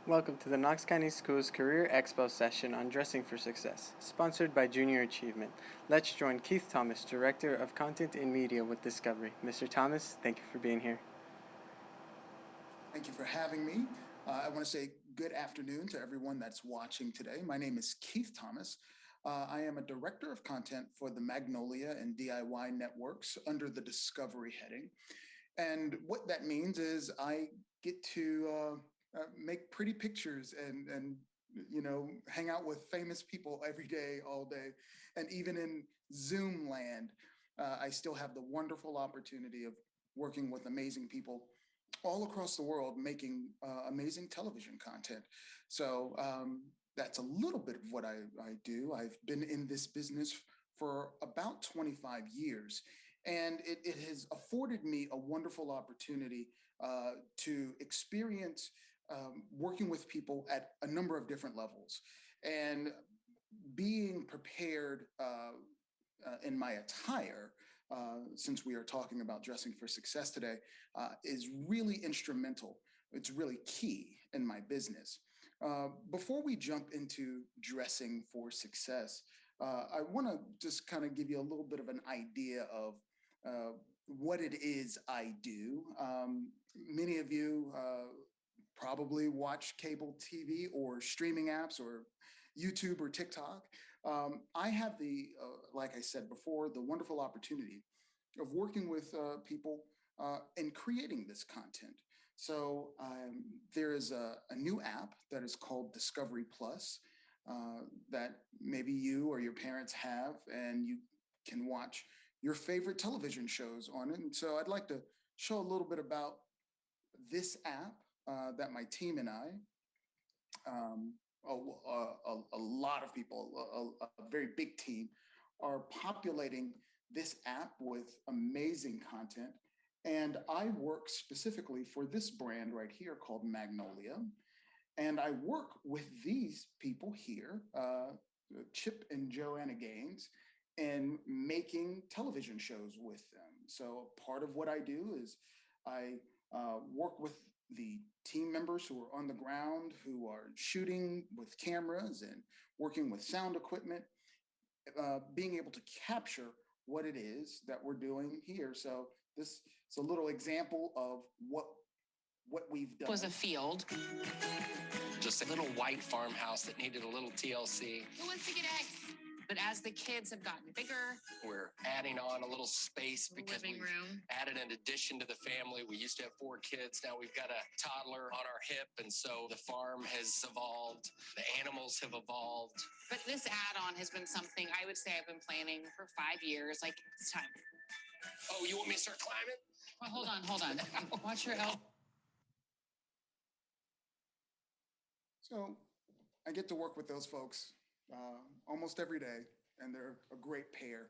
Welcome to the Knox County Schools Career Expo session on Dressing for Success, sponsored by Junior Achievement. Let's join Keith Thomas, Director of Content and Media with Discovery. Mr. Thomas, thank you for being here. Thank you for having me. I want to say good afternoon to everyone that's watching today. My name is Keith Thomas. I am a Director of Content for the Magnolia and DIY networks under the Discovery heading. And what that means is I get to make pretty pictures and hang out with famous people every day, all day. And even in Zoom land, I still have the wonderful opportunity of working with amazing people all across the world making amazing television content. So that's a little bit of what I do. I've been in this business for about 25 years, and it has afforded me a wonderful opportunity to experience working with people at a number of different levels and being prepared in my attire, since we are talking about dressing for success today, is really instrumental. It's really key in my business. Before we jump into dressing for success, I want to just kind of give you a little bit of an idea of what it is I do. Many of you probably watch cable TV or streaming apps or YouTube or TikTok. I have like I said before, the wonderful opportunity of working with people and creating this content. So there is a new app that is called Discovery Plus that maybe you or your parents have, and you can watch your favorite television shows on it. And so I'd like to show a little bit about this app that my team and I, a lot of people, a very big team, are populating this app with amazing content. And I work specifically for this brand right here called Magnolia. And I work with these people here, Chip and Joanna Gaines, and making television shows with them. So part of what I do is I work with the team members who are on the ground, who are shooting with cameras and working with sound equipment, being able to capture what it is that we're doing here. So this is a little example of what we've done. Was a field. Just a little white farmhouse that needed a little TLC. Who wants to get eggs? But as the kids have gotten bigger, we're adding on a little space because living we've room. added an addition to the family. We used to have 4 kids. Now we've got a toddler on our hip. And so the farm has evolved. The animals have evolved. But this add-on has been something I would say I've been planning for 5 years. Like, it's time. Oh, you want me to start climbing? Well, hold on. Watch your elbow. So I get to work with those folks almost every day, and they're a great pair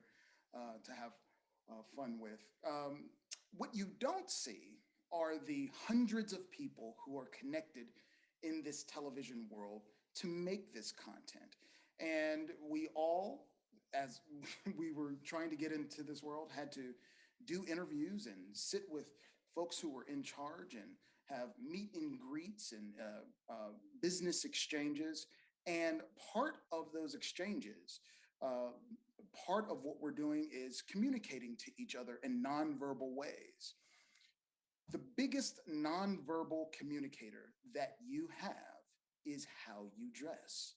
to have fun with. What you don't see are the hundreds of people who are connected in this television world to make this content. And we all, as we were trying to get into this world, had to do interviews and sit with folks who were in charge and have meet and greets and business exchanges. And part of those exchanges, part of what we're doing is communicating to each other in nonverbal ways. The biggest nonverbal communicator that you have is how you dress.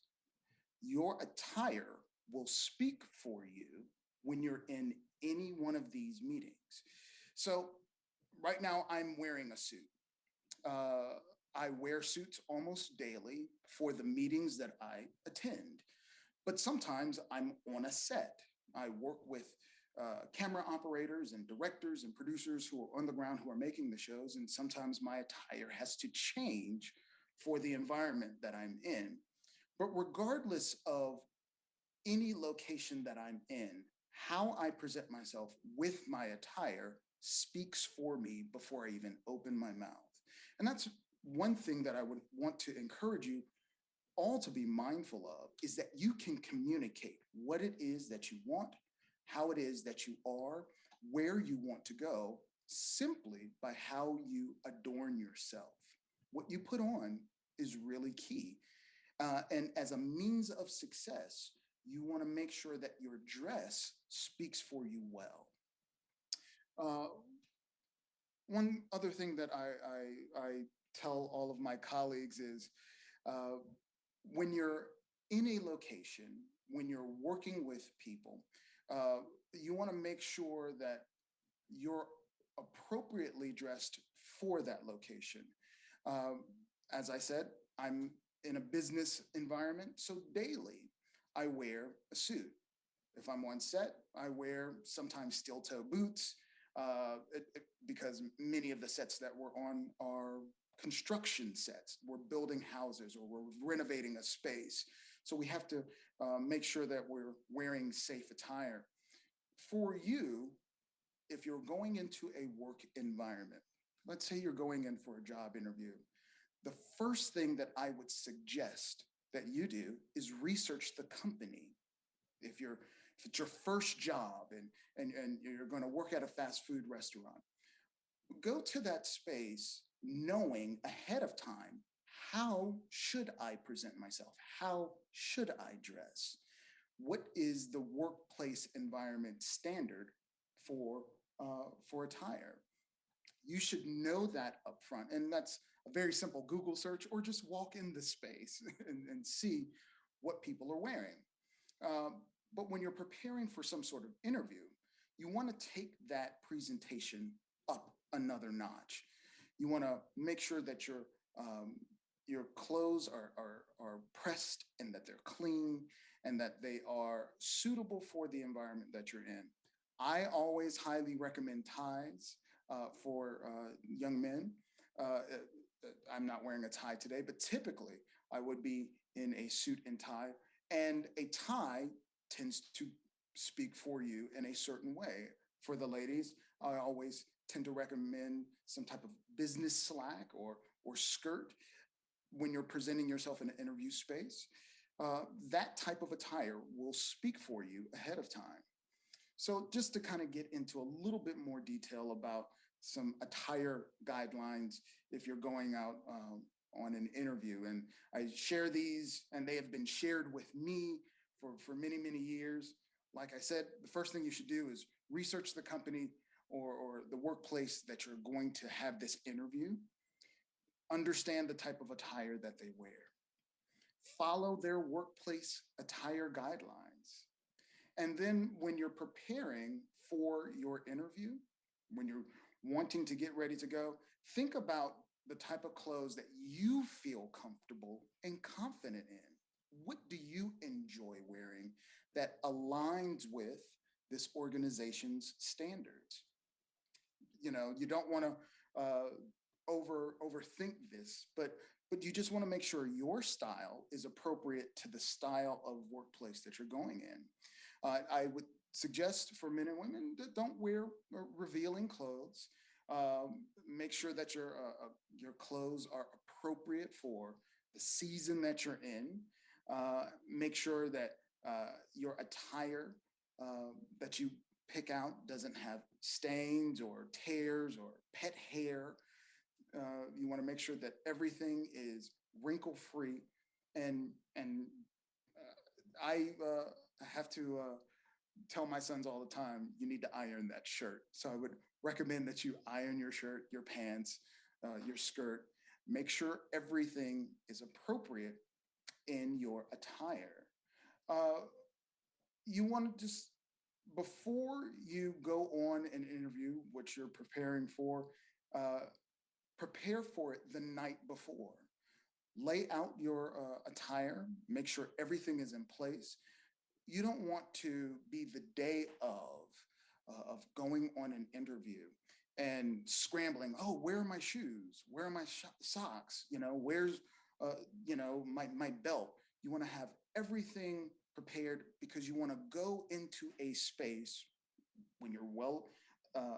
Your attire will speak for you when you're in any one of these meetings. So right now I'm wearing a suit. I wear suits almost daily for the meetings that I attend, but sometimes I'm on a set. I work with camera operators and directors and producers who are on the ground who are making the shows, and sometimes my attire has to change for the environment that I'm in. But regardless of any location that I'm in, how I present myself with my attire speaks for me before I even open my mouth. And that's one thing that I would want to encourage you all to be mindful of, is that you can communicate what it is that you want, how it is that you are, where you want to go, simply by how you adorn yourself. What you put on is really key. And as a means of success, you want to make sure that your dress speaks for you well. Uh, One other thing that I tell all of my colleagues is uh, when you're in a location, when you're working with people, uh, you want to make sure that you're appropriately dressed for that location. Um, as I said, I'm in a business environment, so daily I wear a suit. If I'm on set, I wear sometimes steel toe boots because many of the sets that we're on are construction sets. We're building houses or we're renovating a space. So we have to make sure that we're wearing safe attire. For you, if you're going into a work environment, let's say you're going in for a job interview, the first thing that I would suggest that you do is research the company. If it's your first job and you're going to work at a fast food restaurant, go to that space knowing ahead of time, how should I present myself? How should I dress? What is the workplace environment standard for attire? You should know that up front, and that's a very simple Google search, or just walk in the space and see what people are wearing. Um, but when you're preparing for some sort of interview, you want to take that presentation up another notch. You want to make sure that your clothes are pressed and that they're clean and that they are suitable for the environment that you're in. I always highly recommend ties for young men. I'm not wearing a tie today, but typically I would be in a suit and tie, and a tie tends to speak for you in a certain way. For the ladies, I always tend to recommend some type of business slack or skirt when you're presenting yourself in an interview space. That type of attire will speak for you ahead of time. So just to kind of get into a little bit more detail about some attire guidelines if you're going out on an interview. And I share these, and they have been shared with me for many, many years. Like I said, the first thing you should do is research the company or the workplace that you're going to have this interview. Understand the type of attire that they wear. Follow their workplace attire guidelines. And then when you're preparing for your interview, when you're wanting to get ready to go, think about the type of clothes that you feel comfortable and confident in. What do you enjoy wearing that aligns with this organization's standards? You know, you don't want to overthink this, but you just want to make sure your style is appropriate to the style of workplace that you're going in. I would suggest for men and women that don't wear revealing clothes. Make sure that your clothes are appropriate for the season that you're in. Make sure that your attire that you pick out doesn't have stains or tears or pet hair. You want to make sure that everything is wrinkle free, and I have to tell my sons all the time, you need to iron that shirt. So I would recommend that you iron your shirt, your pants, your skirt. Make sure everything is appropriate in your attire. You want to just, before you go on an interview, which you're preparing for, prepare for it the night before. Lay out your attire, make sure everything is in place. You don't want to be the day of going on an interview and scrambling. Oh, where are my shoes? Where are my socks? You know, where's my belt? You want to have everything prepared because you want to go into a space when you're well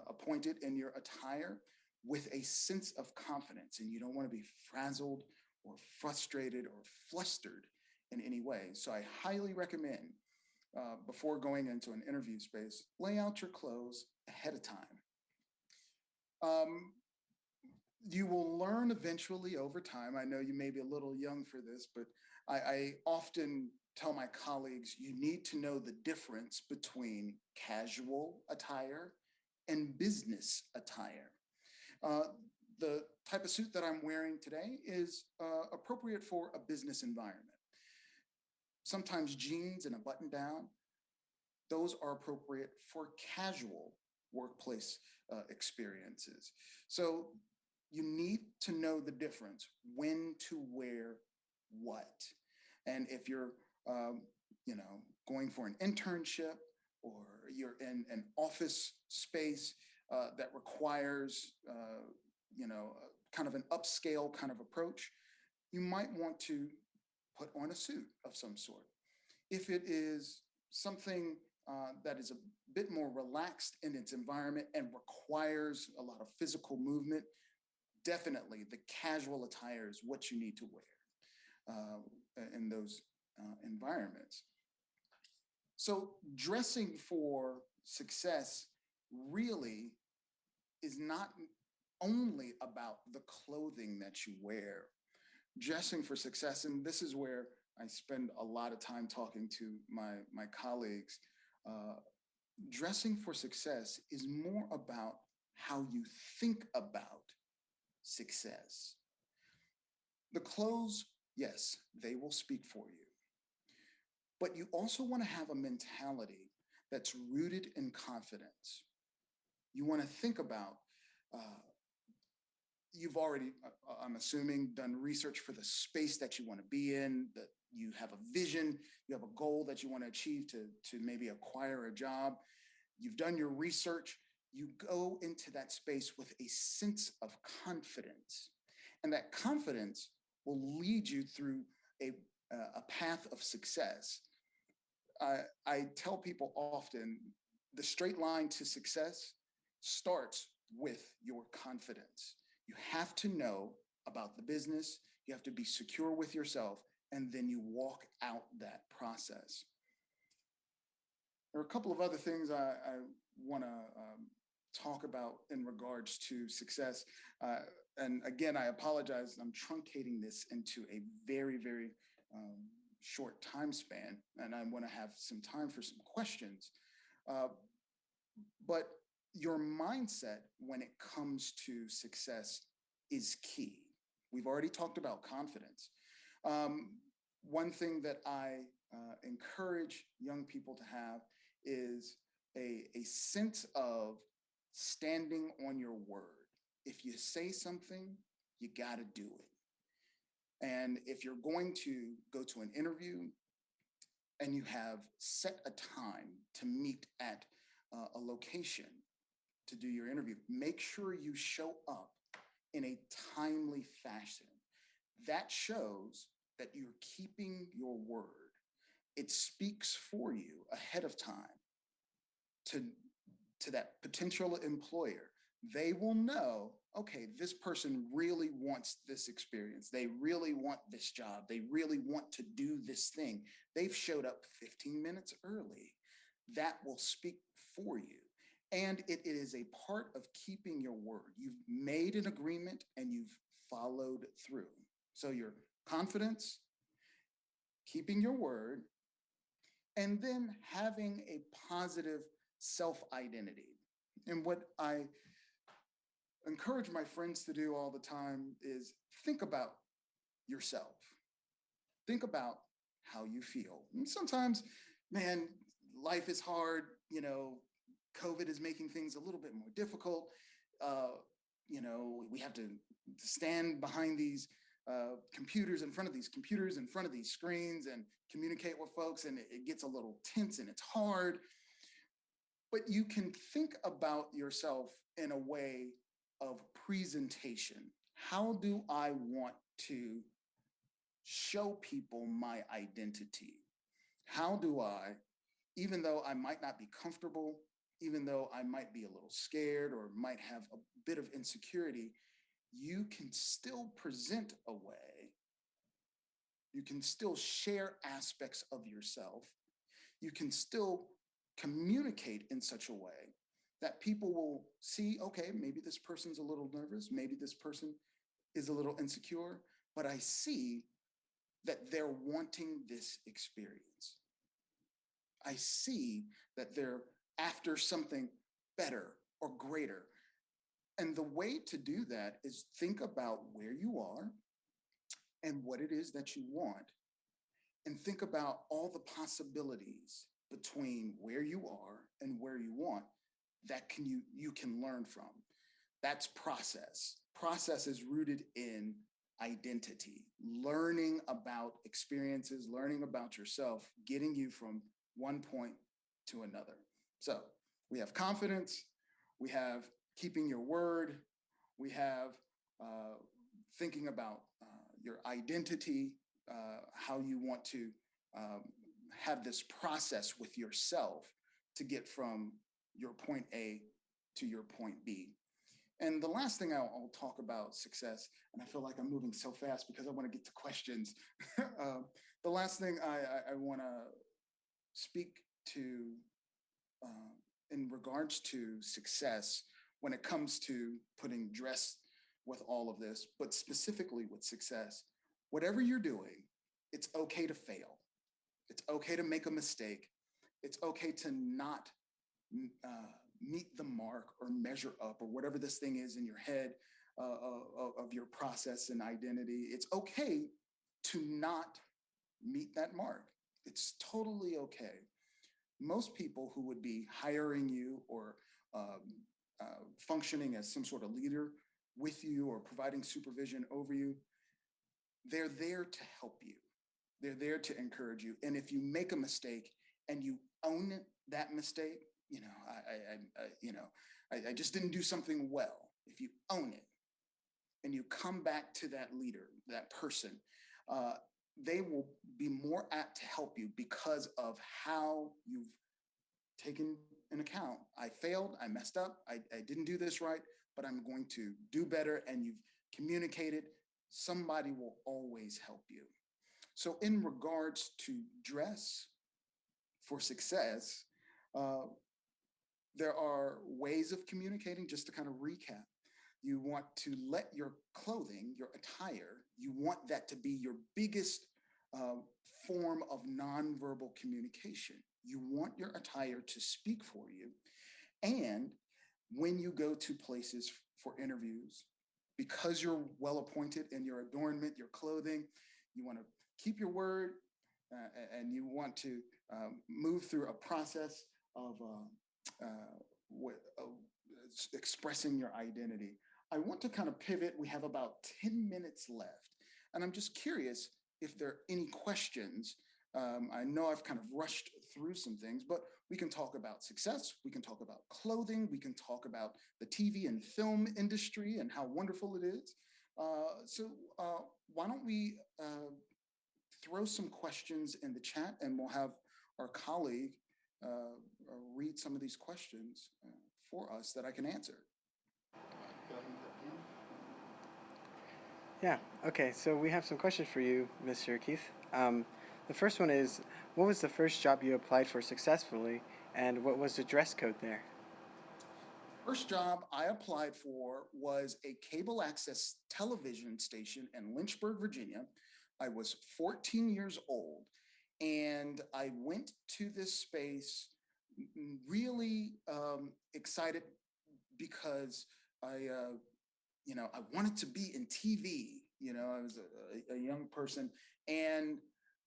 appointed in your attire with a sense of confidence, and you don't want to be frazzled or frustrated or flustered in any way. So I highly recommend before going into an interview space, lay out your clothes ahead of time. You will learn eventually over time. I know you may be a little young for this, but I often tell my colleagues you need to know the difference between casual attire and business attire. Uh, the type of suit that I'm wearing today is appropriate for a business environment. Sometimes jeans and a button down, those are appropriate for casual workplace experiences. So you need to know the difference when to wear what. And if you're, um, going for an internship or you're in an office space that requires, kind of an upscale kind of approach, you might want to put on a suit of some sort. If it is something that is a bit more relaxed in its environment and requires a lot of physical movement, definitely the casual attire is what you need to wear in those environments. So, dressing for success really is not only about the clothing that you wear. Dressing for success, and this is where I spend a lot of time talking to my colleagues. Uh, Dressing for success is more about how you think about success. The clothes, yes, they will speak for you, but you also want to have a mentality that's rooted in confidence. You want to think about, uh, you've already, I'm assuming, done research for the space that you want to be in, that you have a vision, you have a goal that you want to achieve to maybe acquire a job. You've done your research, you go into that space with a sense of confidence. And that confidence will lead you through a, a path of success. I tell people often the straight line to success starts with your confidence. You have to know about the business, you have to be secure with yourself, and then you walk out that process. There are a couple of other things I want to talk about in regards to success. Uh, and again, I apologize. I'm truncating this into a very, very um, short time span, and I want to have some time for some questions. Uh, but your mindset when it comes to success is key. We've already talked about confidence. Um, One thing that I encourage young people to have is a sense of standing on your word. If you say something, you got to do it. And if you're going to go to an interview and you have set a time to meet at a location to do your interview, make sure you show up in a timely fashion. That shows that you're keeping your word. It speaks for you ahead of time to, to that potential employer. They will know, okay, this person really wants this experience. They really want this job. They really want to do this thing. They've showed up 15 minutes early. That will speak for you. And it is a part of keeping your word. You've made an agreement and you've followed through. So your confidence, keeping your word, and then having a positive self identity. And what I encourage my friends to do all the time is think about yourself, think about how you feel. And sometimes, man, life is hard. COVID is making things a little bit more difficult. Uh, we have to stand behind these computers, in front of these computers, in front of these screens, and communicate with folks, and it gets a little tense and it's hard. But you can think about yourself in a way of presentation. How do I want to show people my identity? How do I, even though I might not be comfortable, even though I might be a little scared or might have a bit of insecurity, you can still present a way. You can still share aspects of yourself. You can still communicate in such a way that people will see, okay, maybe this person's a little nervous, maybe this person is a little insecure, but I see that they're wanting this experience. I see that they're after something better or greater. And the way to do that is think about where you are and what it is that you want, and think about all the possibilities between where you are and where you want that you can learn from. That's process. Process is rooted in identity, learning about experiences, learning about yourself, getting you from one point to another. So we have confidence, we have keeping your word, we have thinking about your identity, how you want to um, have this process with yourself to get from your point A to your point B. And the last thing I'll talk about success, and I feel like I'm moving so fast because I want to get to questions. The last thing I want to speak to in regards to success when it comes to putting dress with all of this, but specifically with success, whatever you're doing, it's okay to fail. It's okay to make a mistake. It's okay to not meet the mark or measure up or whatever this thing is in your head of your process and identity. It's okay to not meet that mark. It's totally okay. Most people who would be hiring you or functioning as some sort of leader with you or providing supervision over you, they're there to help you. They're there to encourage you. And if you make a mistake and you own that mistake, I just didn't do something well. If you own it and you come back to that leader, that person, uh, they will be more apt to help you because of how you've taken an account. I failed, I messed up, I didn't do this right, but I'm going to do better. And you've communicated, somebody will always help you. So, in regards to dress for success, uh, there are ways of communicating, just to kind of recap. You want to let your clothing, your attire, you want that to be your biggest uh, form of nonverbal communication. You want your attire to speak for you. And when you go to places for interviews, because you're well appointed in your adornment, your clothing, you want to keep your word and you want to move through a process of expressing your identity. I want to kind of pivot. We have about 10 minutes left. And I'm just curious if there are any questions. I know I've kind of rushed through some things, but we can talk about success. We can talk about clothing. We can talk about the TV and film industry and how wonderful it is. Why don't we throw some questions in the chat and we'll have our colleague read some of these questions for us that I can answer. Yeah, okay, so we have some questions for you, Mr. Keith. The first one is, what was the first job you applied for successfully, and what was the dress code there? First job I applied for was a cable access television station in Lynchburg, Virginia. I was 14 years old, and I went to this space really excited because I wanted to be in TV. I was a young person, and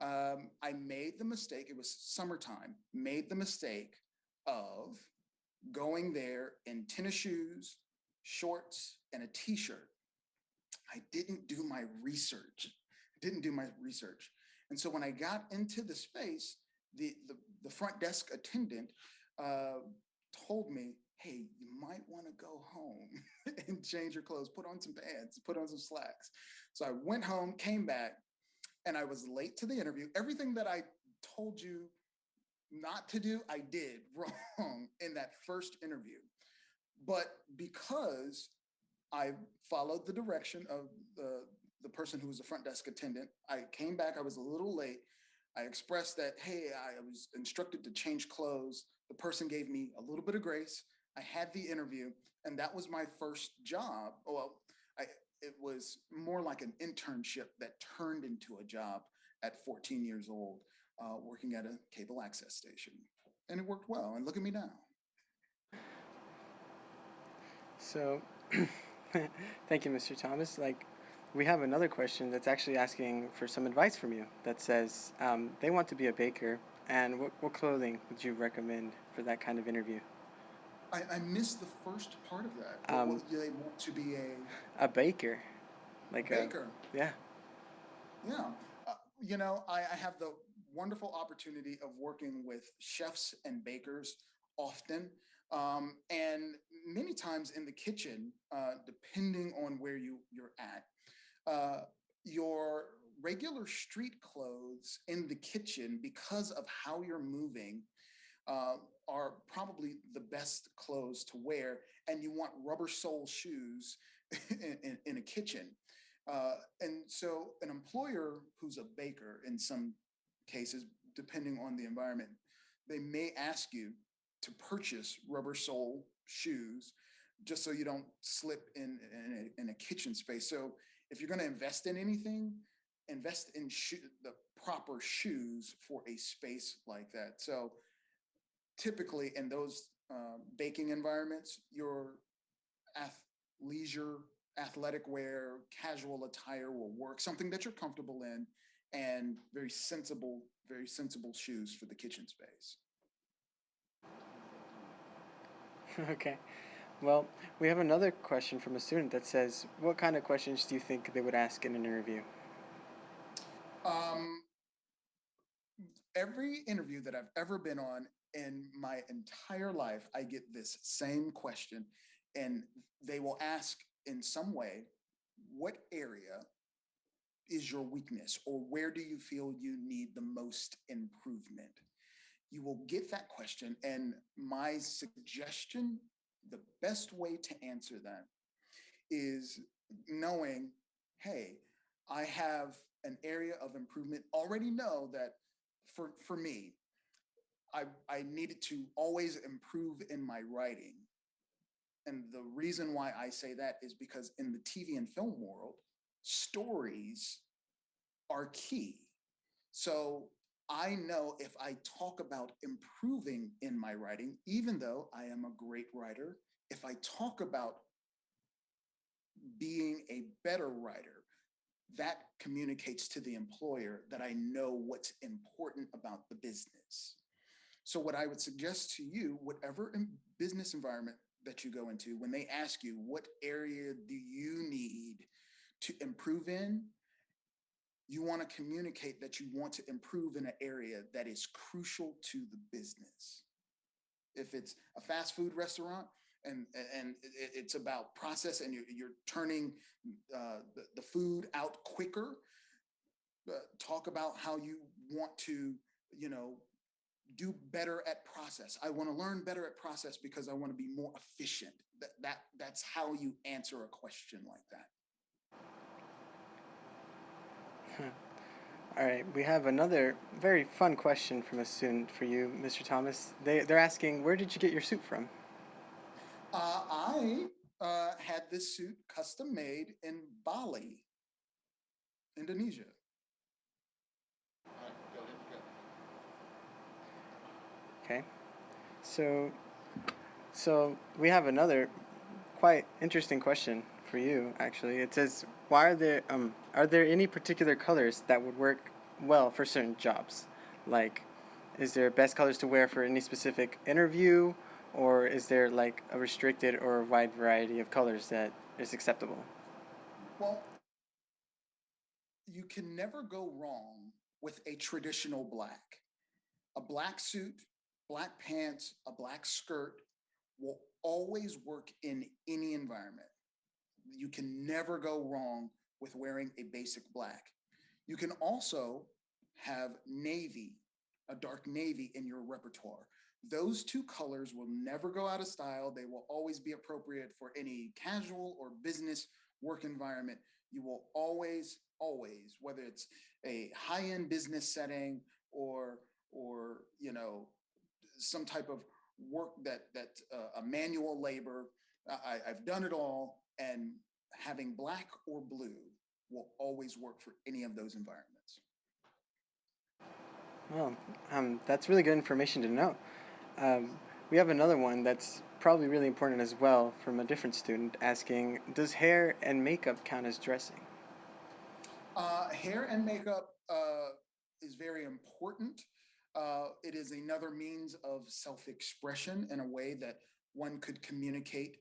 I made the mistake. It was summertime. Made the mistake of going there in tennis shoes, shorts, and a t-shirt. I didn't do my research. And so when I got into the space, the front desk attendant told me, hey, you might want to go home and change your clothes, put on some pants, put on some slacks. So I went home, came back, and I was late to the interview. Everything that I told you not to do, I did wrong in that first interview. But because I followed the direction of the person who was the front desk attendant, I came back, I was a little late. I expressed that, hey, I was instructed to change clothes. The person gave me a little bit of grace. I had the interview, and that was my first job. Well, it was more like an internship that turned into a job at 14 years old, working at a cable access station. And it worked well. And look at me now. So, thank you, Mr. Thomas. Like, we have another question that's actually asking for some advice from you that says they want to be a baker, and what clothing would you recommend for that kind of interview? I missed the first part of that. Um, They want to be a baker, a like baker. yeah. Yeah. I have the wonderful opportunity of working with chefs and bakers often. And many times in the kitchen, depending on where you're at, your regular street clothes in the kitchen, because of how you're moving, uh, are probably the best clothes to wear. And you want rubber sole shoes in a kitchen. And so, an employer who's a baker, in some cases, depending on the environment, they may ask you to purchase rubber sole shoes just so you don't slip in a kitchen space. So, if you're going to invest in anything, invest in the proper shoes for a space like that. So, typically in those baking environments, your leisure, athletic wear, casual attire will work, something that you're comfortable in, and very sensible shoes for the kitchen space. Okay. Well, we have another question from a student that says, what kind of questions do you think they would ask in an interview? Um, every interview that I've ever been on in my entire life, I get this same question, and they will ask in some way, what area is your weakness, or where do you feel you need the most improvement? You will get that question. And my suggestion, the best way to answer that is knowing, hey, I have an area of improvement. Already know that for me, I needed to always improve in my writing. And the reason why I say that is because in the TV and film world, stories are key. So I know if I talk about improving in my writing, even though I am a great writer, if I talk about being a better writer, that communicates to the employer that I know what's important about the business. So, what I would suggest to you, whatever business environment that you go into, when they ask you, what area do you need to improve in, you want to communicate that you want to improve in an area that is crucial to the business. If it's a fast food restaurant and it's about process, and you're turning the food out quicker, talk about how you want to, you know, do better at process. I want to learn better at process because I want to be more efficient. That's how you answer a question like that. All right, we have another very fun question from a student for you, Mr. Thomas. They're asking, where did you get your suit from? I had this suit custom made in Bali, Indonesia. All right, go ahead, go. Okay, so so we have another quite interesting question for you. Actually, it says, why are there any particular colors that would work well for certain jobs? Like, is there best colors to wear for any specific interview, or is there like a restricted or a wide variety of colors that is acceptable? Well, you can never go wrong with a traditional black. A black suit, black pants, a black skirt will always work in any environment. You can never go wrong with wearing a basic black. You can also have navy, a dark navy in your repertoire. Those two colors will never go out of style. They will always be appropriate for any casual or business work environment. You will always, whether it's a high-end business setting or some type of work a manual labor. I've done it all, and having black or blue will always work for any of those environments. Well, that's really good information to know. Um, we have another one that's probably really important as well from a different student asking, does hair and makeup count as dressing? Hair and makeup is very important. It is another means of self-expression in a way that one could communicate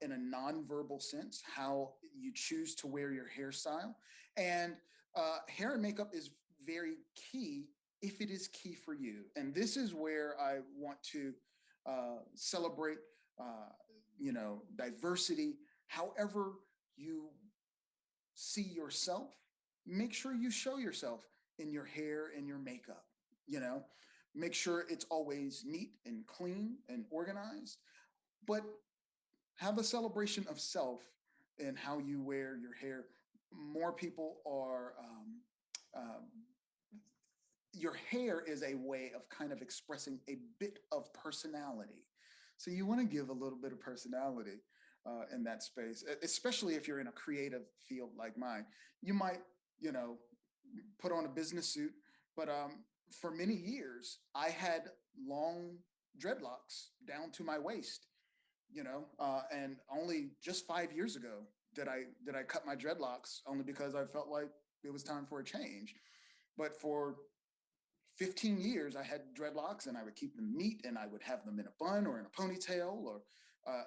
in a nonverbal sense how you choose to wear your hairstyle. And hair and makeup is very key if it is key for you. And this is where I want to celebrate, diversity. However you see yourself, make sure you show yourself in your hair and your makeup, you know, make sure it's always neat and clean and organized, but have a celebration of self in how you wear your hair. More people are, your hair is a way of kind of expressing a bit of personality. So you want to give a little bit of personality in that space, especially if you're in a creative field like mine. You might, you know, put on a business suit, but for many years I had long dreadlocks down to my waist, and only just 5 years ago did I cut my dreadlocks, only because I felt like it was time for a change. But for 15 years, I had dreadlocks, and I would keep them neat, and I would have them in a bun or in a ponytail, or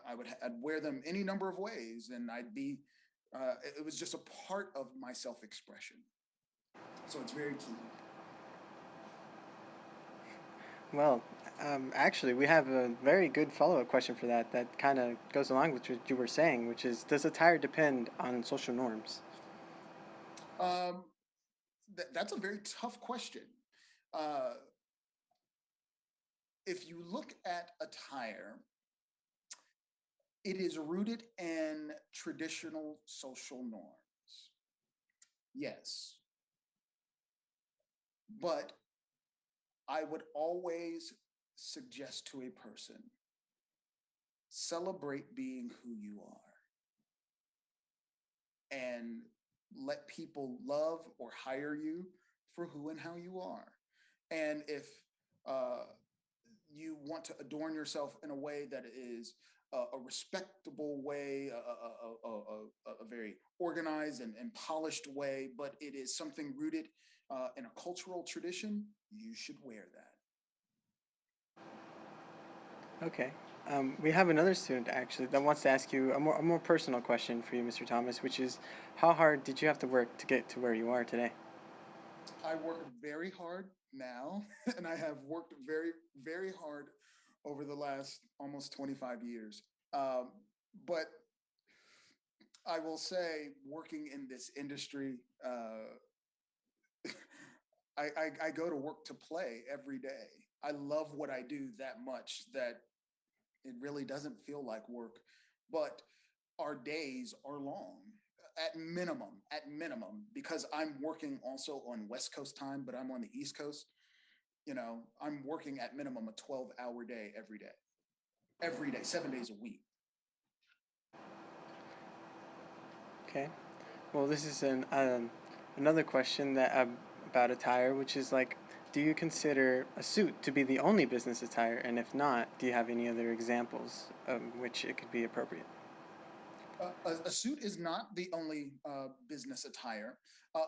I'd wear them any number of ways, and it was just a part of my self-expression. So it's very key. Well, actually, we have a very good follow-up question for that that kind of goes along with what you were saying, which is, does attire depend on social norms? Um, that's a very tough question. Uh, if you look at attire, it is rooted in traditional social norms. Yes, but I would always suggest to a person, celebrate being who you are and let people love or hire you for who and how you are. And if uh, you want to adorn yourself in a way that is a respectable way, a very organized and polished way, but it is something rooted in a cultural tradition, you should wear that. Okay. We have another student actually that wants to ask you a more personal question for you, Mr. Thomas, which is, how hard did you have to work to get to where you are today? I work very hard now, and I have worked very, very hard over the last almost 25 years. But I will say, working in this industry, I go to work to play every day. I love what I do that much that it really doesn't feel like work. But our days are long at minimum, because I'm working also on West Coast time, but I'm on the East Coast. I'm working at minimum a 12-hour day every day, 7 days a week. Okay. Well, this is another question that about attire, which is like, do you consider a suit to be the only business attire? And if not, do you have any other examples of which it could be appropriate? A suit is not the only business attire,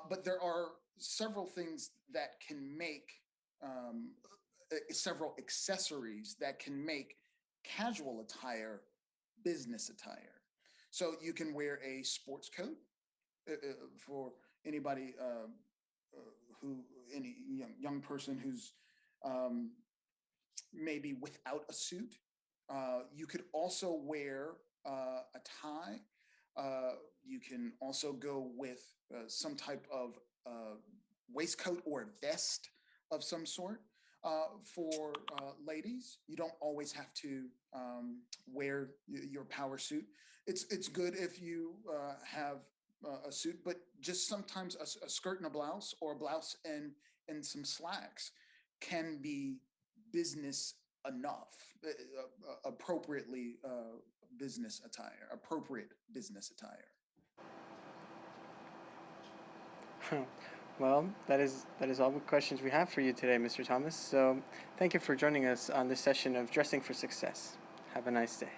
but there are several things that can make several accessories that can make casual attire business attire. So you can wear a sports coat for anybody who any young person who's um, maybe without a suit. You could also wear a tie. You can also go with some type of waistcoat or vest of some sort. For ladies, you don't always have to wear your power suit. It's good if you have a suit, but just sometimes a skirt and a blouse, or a blouse and some slacks, can be business enough, appropriately business attire, appropriate business attire. Well, that is all the questions we have for you today, Mr. Thomas. So, thank you for joining us on this session of Dressing for Success. Have a nice day.